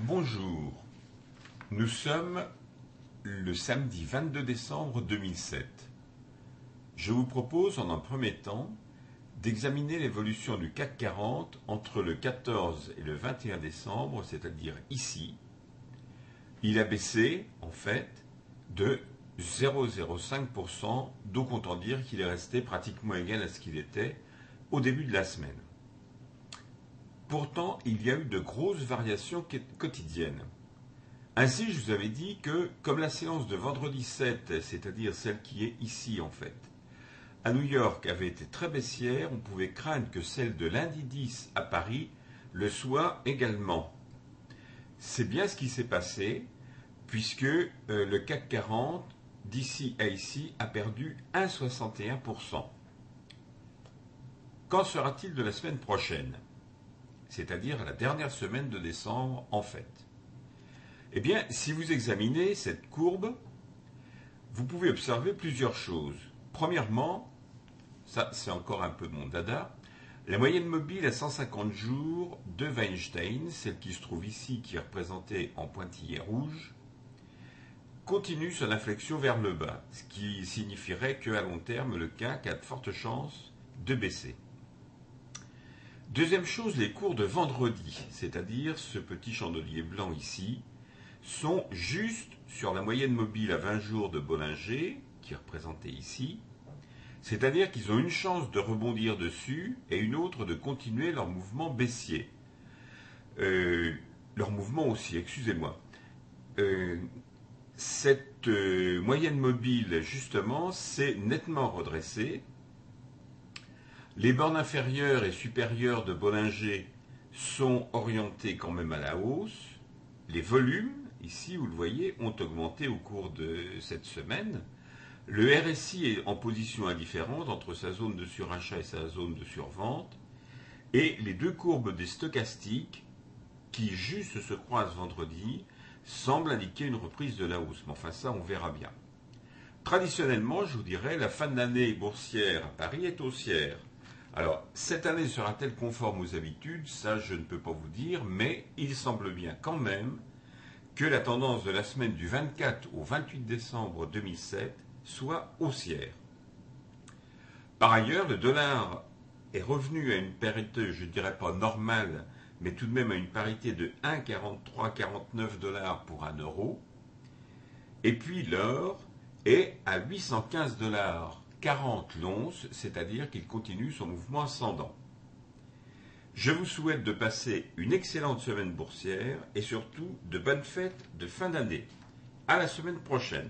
Bonjour, nous sommes le samedi 22 décembre 2007. Je vous propose en un premier temps d'examiner l'évolution du CAC 40 entre le 14 et le 21 décembre, c'est-à-dire ici. Il a baissé en fait de 0,05%, donc autant dire qu'il est resté pratiquement égal à ce qu'il était au début de la semaine. Pourtant, il y a eu de grosses variations quotidiennes. Ainsi, je vous avais dit que, comme la séance de vendredi 7, c'est-à-dire celle qui est ici en fait, à New York avait été très baissière, on pouvait craindre que celle de lundi 10 à Paris le soit également. C'est bien ce qui s'est passé, puisque le CAC 40, d'ici à ici, a perdu 1,61%. Qu'en sera-t-il de la semaine prochaine ? C'est-à-dire la dernière semaine de décembre en fait. Eh bien, si vous examinez cette courbe, vous pouvez observer plusieurs choses. Premièrement, ça c'est encore un peu de mon dada, la moyenne mobile à 150 jours de Weinstein, celle qui se trouve ici, qui est représentée en pointillé rouge, continue son inflexion vers le bas, ce qui signifierait qu'à long terme, le CAC a de fortes chances de baisser. Deuxième chose, les cours de vendredi, c'est-à-dire ce petit chandelier blanc ici, sont juste sur la moyenne mobile à 20 jours de Bollinger, qui est représentée ici, c'est-à-dire qu'ils ont une chance de rebondir dessus et une autre de continuer leur mouvement baissier. Leur mouvement aussi, excusez-moi. Cette moyenne mobile, justement, s'est nettement redressée. Les bornes inférieures et supérieures de Bollinger sont orientées quand même à la hausse. Les volumes, ici vous le voyez, ont augmenté au cours de cette semaine. Le RSI est en position indifférente entre sa zone de surachat et sa zone de survente. Et les deux courbes des stochastiques, qui juste se croisent vendredi, semblent indiquer une reprise de la hausse. Mais enfin ça, on verra bien. Traditionnellement, je vous dirais, la fin de l'année boursière à Paris est haussière. Alors, cette année sera-t-elle conforme aux habitudes? Ça, je ne peux pas vous dire, mais il semble bien quand même que la tendance de la semaine du 24 au 28 décembre 2007 soit haussière. Par ailleurs, le dollar est revenu à une parité, je ne dirais pas normale, mais tout de même à une parité de 1,4349 $ pour un euro. Et puis l'or est à 815 $ 40 l'once, c'est-à-dire qu'il continue son mouvement ascendant. Je vous souhaite de passer une excellente semaine boursière et surtout de bonnes fêtes de fin d'année. À la semaine prochaine.